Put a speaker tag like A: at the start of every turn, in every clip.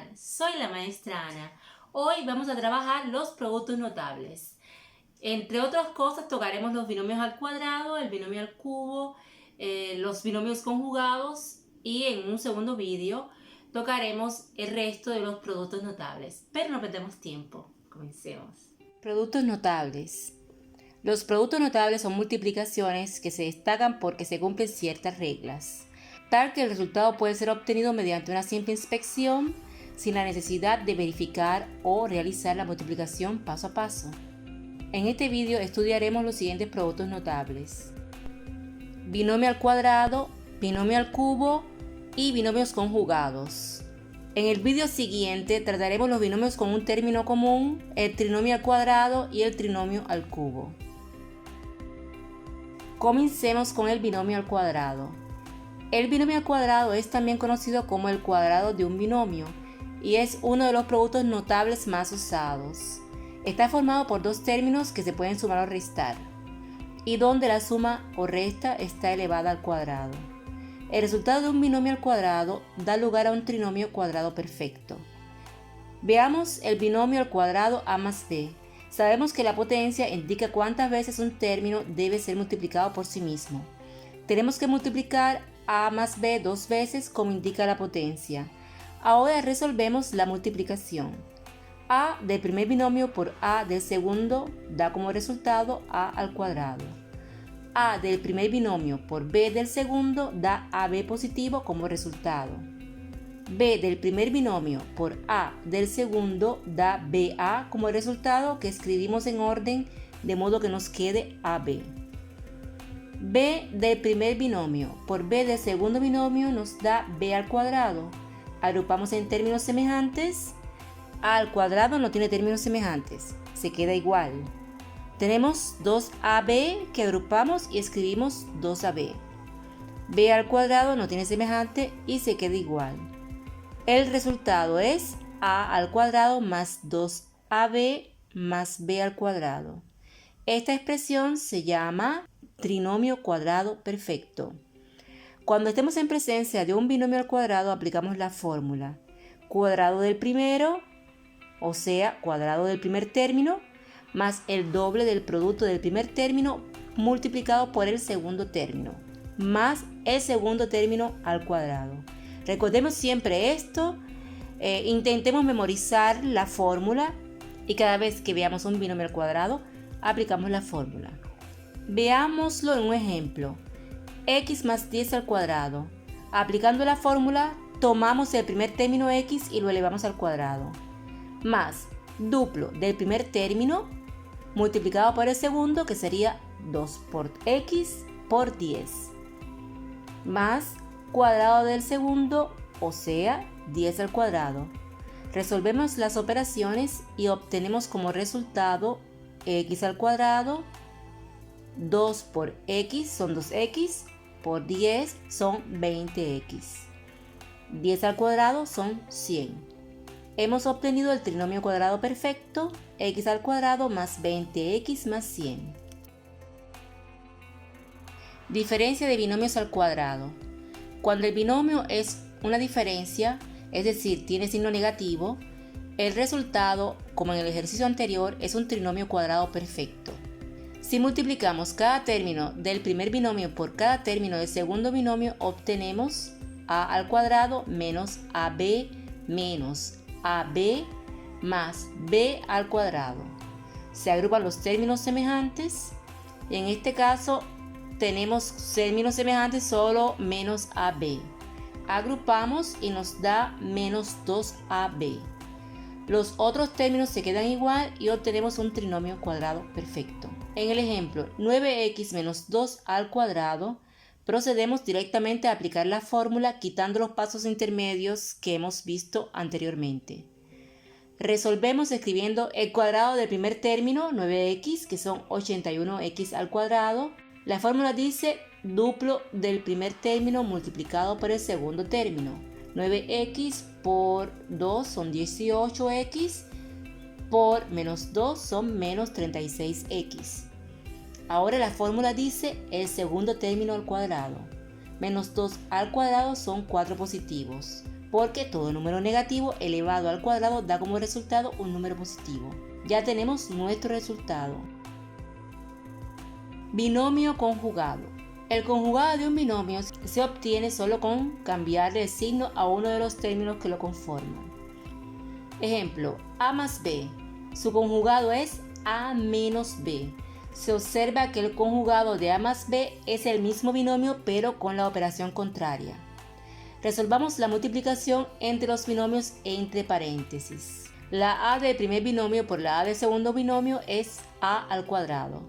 A: canal, soy la maestra Ana. Hoy vamos a trabajar los productos notables. Entre otras cosas tocaremos los binomios al cuadrado, el binomio al cubo, los binomios conjugados y en un segundo vídeo tocaremos el resto de los productos notables. Pero no perdemos tiempo, comencemos. Productos notables. Los productos notables son multiplicaciones que se destacan porque se cumplen ciertas reglas, tal que el resultado puede ser obtenido mediante una simple inspección sin la necesidad de verificar o realizar la multiplicación paso a paso. En este vídeo estudiaremos los siguientes productos notables: binomio al cuadrado, binomio al cubo y binomios conjugados. En el vídeo siguiente trataremos los binomios con un término común, el trinomio al cuadrado y el trinomio al cubo. Comencemos con el binomio al cuadrado. El binomio al cuadrado es también conocido como el cuadrado de un binomio y es uno de los productos notables más usados. Está formado por dos términos que se pueden sumar o restar y donde la suma o resta está elevada al cuadrado. El resultado de un binomio al cuadrado da lugar a un trinomio cuadrado perfecto. Veamos el binomio al cuadrado a más b. Sabemos que la potencia indica cuántas veces un término debe ser multiplicado por sí mismo. Tenemos que multiplicar a más b dos veces como indica la potencia. Ahora resolvemos la multiplicación. A del primer binomio por a del segundo da como resultado a al cuadrado. A del primer binomio por b del segundo da ab positivo como resultado. B del primer binomio por A del segundo da BA como resultado, que escribimos en orden de modo que nos quede AB. B del primer binomio por B del segundo binomio nos da B al cuadrado. Agrupamos en términos semejantes. A al cuadrado no tiene términos semejantes, se queda igual. Tenemos 2AB que agrupamos y escribimos 2AB. B al cuadrado no tiene semejante y se queda igual. El resultado es a al cuadrado más 2ab más b al cuadrado. Esta expresión se llama trinomio cuadrado perfecto. Cuando estemos en presencia de un binomio al cuadrado, aplicamos la fórmula cuadrado del primero, o sea, cuadrado del primer término, más el doble del producto del primer término multiplicado por el segundo término, más el segundo término al cuadrado. Recordemos siempre esto, intentemos memorizar la fórmula y cada vez que veamos un binomio al cuadrado, aplicamos la fórmula. Veámoslo en un ejemplo. X más 10 al cuadrado. Aplicando la fórmula, tomamos el primer término x y lo elevamos al cuadrado. Más duplo del primer término multiplicado por el segundo, que sería 2 por x por 10. Más cuadrado del segundo, o sea, 10 al cuadrado. Resolvemos las operaciones y obtenemos como resultado x al cuadrado, 2 por x son 2x, por 10 son 20x. 10 al cuadrado son 100. Hemos obtenido el trinomio cuadrado perfecto, x al cuadrado más 20x más 100. Diferencia de binomios al cuadrado. Cuando el binomio es una diferencia, es decir, tiene signo negativo, el resultado, como en el ejercicio anterior, es un trinomio cuadrado perfecto. Si multiplicamos cada término del primer binomio por cada término del segundo binomio, obtenemos a al cuadrado menos ab más b al cuadrado. Se agrupan los términos semejantes y en este caso tenemos términos semejantes solo menos AB. Agrupamos y nos da menos 2AB. Los otros términos se quedan igual y obtenemos un trinomio cuadrado perfecto. En el ejemplo 9x menos 2 al cuadrado, procedemos directamente a aplicar la fórmula quitando los pasos intermedios que hemos visto anteriormente. Resolvemos escribiendo el cuadrado del primer término, 9x, que son 81x al cuadrado. La fórmula dice duplo del primer término multiplicado por el segundo término. 9x por 2 son 18x, por menos 2 son menos 36x. Ahora la fórmula dice el segundo término al cuadrado. Menos 2 al cuadrado son 4 positivos. porque todo número negativo elevado al cuadrado da como resultado un número positivo. Ya tenemos nuestro resultado. Binomio conjugado. El conjugado de un binomio se obtiene solo con cambiarle el signo a uno de los términos que lo conforman. Ejemplo, A más B. Su conjugado es A menos B. Se observa que el conjugado de A más B es el mismo binomio pero con la operación contraria. Resolvamos la multiplicación entre los binomios entre paréntesis. La A del primer binomio por la A del segundo binomio es A al cuadrado.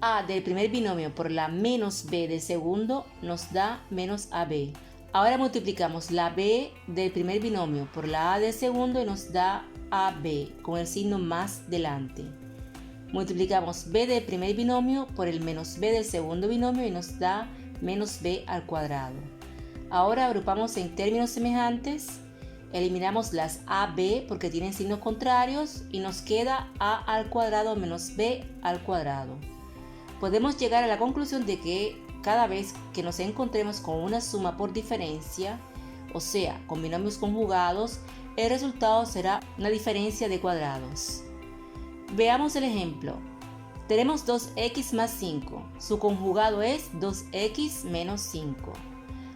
A: A del primer binomio por la menos B del segundo nos da menos AB. Ahora multiplicamos la B del primer binomio por la A del segundo y nos da AB con el signo más delante. Multiplicamos B del primer binomio por el menos B del segundo binomio y nos da menos B al cuadrado. Ahora agrupamos en términos semejantes, eliminamos las AB porque tienen signos contrarios y nos queda A al cuadrado menos B al cuadrado. Podemos llegar a la conclusión de que cada vez que nos encontremos con una suma por diferencia, o sea, con binomios conjugados, el resultado será una diferencia de cuadrados. Veamos el ejemplo. Tenemos 2x más 5. Su conjugado es 2x menos 5.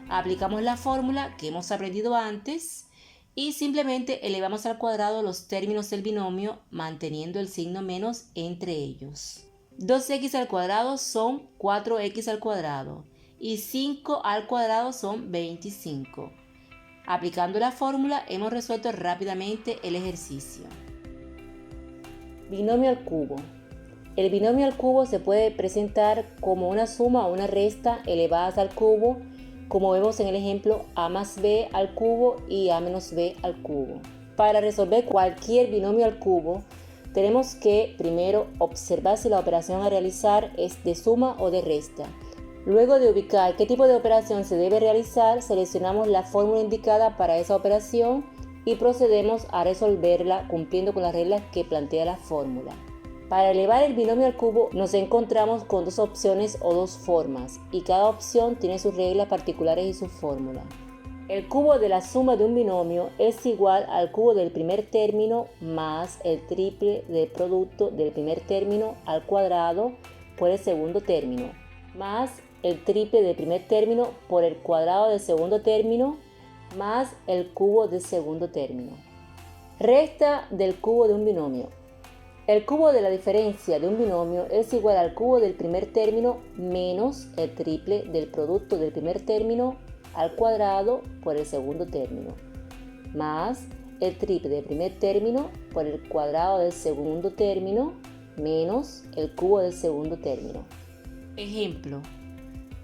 A: Aplicamos la fórmula que hemos aprendido antes y simplemente elevamos al cuadrado los términos del binomio manteniendo el signo menos entre ellos. 2x al cuadrado son 4x al cuadrado y 5 al cuadrado son 25. Aplicando la fórmula hemos resuelto rápidamente el ejercicio. Binomio al cubo. El binomio al cubo se puede presentar como una suma o una resta elevadas al cubo, como vemos en el ejemplo a más b al cubo y a menos b al cubo. Para resolver cualquier binomio al cubo, tenemos que primero observar si la operación a realizar es de suma o de resta. Luego de ubicar qué tipo de operación se debe realizar, seleccionamos la fórmula indicada para esa operación y procedemos a resolverla cumpliendo con las reglas que plantea la fórmula. Para elevar el binomio al cubo nos encontramos con dos opciones o dos formas y cada opción tiene sus reglas particulares y su fórmula. El cubo de la suma de un binomio es igual al cubo del primer término más el triple del producto del primer término al cuadrado por el segundo término, más el triple del primer término por el cuadrado del segundo término, más el cubo del segundo término. Resta del cubo de un binomio. El cubo de la diferencia de un binomio es igual al cubo del primer término menos el triple del producto del primer término al cuadrado por el segundo término, más el triple del primer término por el cuadrado del segundo término, menos el cubo del segundo término. Ejemplo,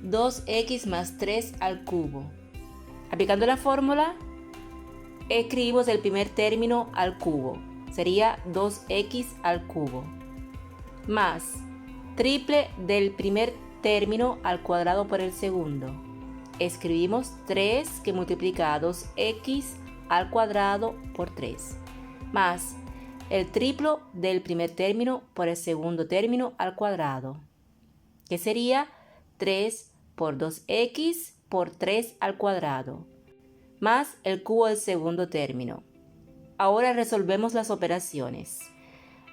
A: 2x más 3 al cubo. Aplicando la fórmula, escribimos el primer término al cubo. Sería 2x al cubo. Más triple del primer término al cuadrado por el segundo. Escribimos 3 que multiplica a 2x al cuadrado por 3. Más el triplo del primer término por el segundo término al cuadrado. Que sería 3 por 2x por 3 al cuadrado, más el cubo del segundo término. Ahora resolvemos las operaciones.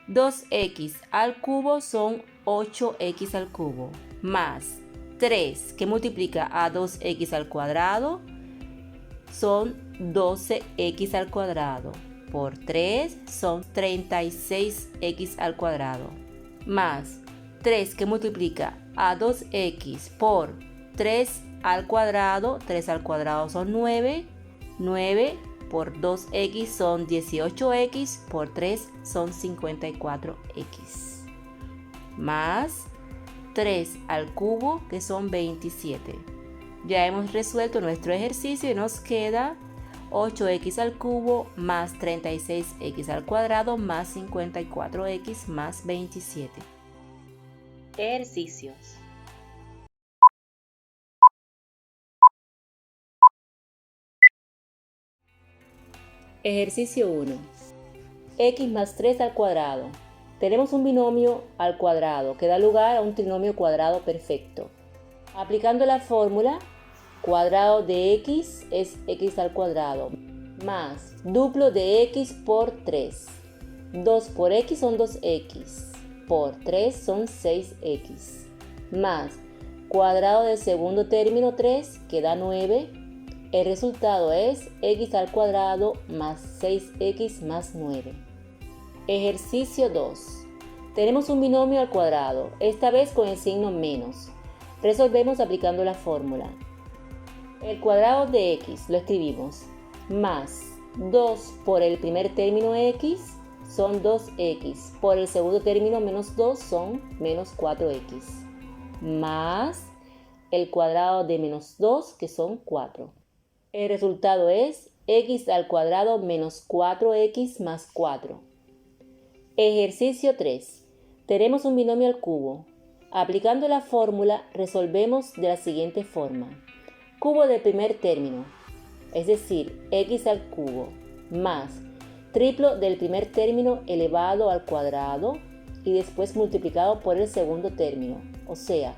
A: 2x al cubo son 8x al cubo, más 3 que multiplica a 2x al cuadrado son 12x al cuadrado, por 3 son 36x al cuadrado, más 3 que multiplica a 2x por 3 al cuadrado son 9, 9 por 2x son 18x, por 3 son 54x, más 3 al cubo que son 27. Ya hemos resuelto nuestro ejercicio y nos queda 8x al cubo más 36x al cuadrado más 54x más 27. Ejercicios. Ejercicio 1. X más 3 al cuadrado. Tenemos un binomio al cuadrado que da lugar a un trinomio cuadrado perfecto. Aplicando la fórmula, cuadrado de x es x al cuadrado, más duplo de x por 3. 2 por x son 2x, por 3 son 6x, más cuadrado del segundo término 3, que da 9. El resultado es x al cuadrado más 6x más 9. Ejercicio 2. Tenemos un binomio al cuadrado, esta vez con el signo menos. Resolvemos aplicando la fórmula. El cuadrado de x lo escribimos más 2 por el primer término x son 2x, por el segundo término menos 2 son menos 4x, más el cuadrado de menos 2, que son 4. El resultado es x al cuadrado menos 4x más 4. Ejercicio 3. Tenemos un binomio al cubo. Aplicando la fórmula, resolvemos de la siguiente forma. Cubo del primer término, es decir, x al cubo, más triplo del primer término elevado al cuadrado y después multiplicado por el segundo término, o sea,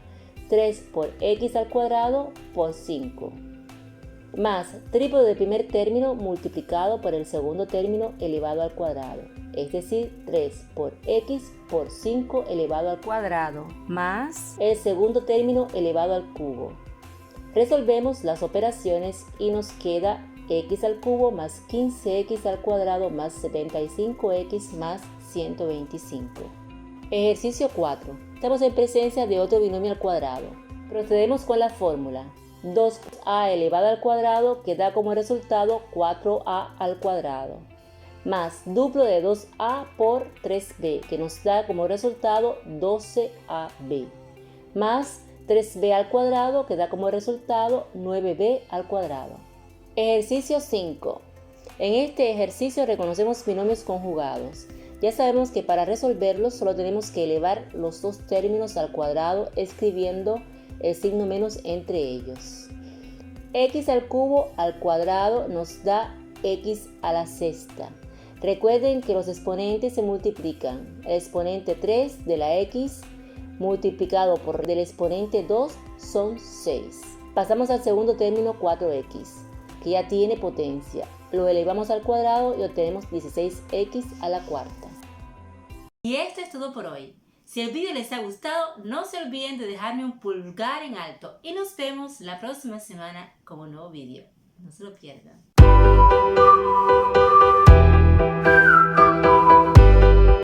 A: 3 por x al cuadrado por 5, más triplo del primer término multiplicado por el segundo término elevado al cuadrado, es decir, 3 por x por 5 elevado al cuadrado, más el segundo término elevado al cubo. Resolvemos las operaciones y nos queda x al cubo más 15x al cuadrado más 75x más 125. Ejercicio 4. Estamos en presencia de otro binomio al cuadrado. Procedemos con la fórmula. 2a elevado al cuadrado, que da como resultado 4a al cuadrado, más duplo de 2a por 3b, que nos da como resultado 12ab, más 3b al cuadrado, que da como resultado 9b al cuadrado. Ejercicio 5. En este ejercicio reconocemos binomios conjugados. Ya sabemos que para resolverlos solo tenemos que elevar los dos términos al cuadrado escribiendo el signo menos entre ellos. X al cubo al cuadrado nos da x a la sexta. Recuerden que los exponentes se multiplican. El exponente 3 de la x multiplicado por el exponente 2 son 6. Pasamos al segundo término 4x, que ya tiene potencia. Lo elevamos al cuadrado y obtenemos 16x a la cuarta.
B: Y esto es todo por hoy. Si el vídeo les ha gustado, no se olviden de dejarme un pulgar en alto y nos vemos la próxima semana con un nuevo vídeo. No se lo pierdan.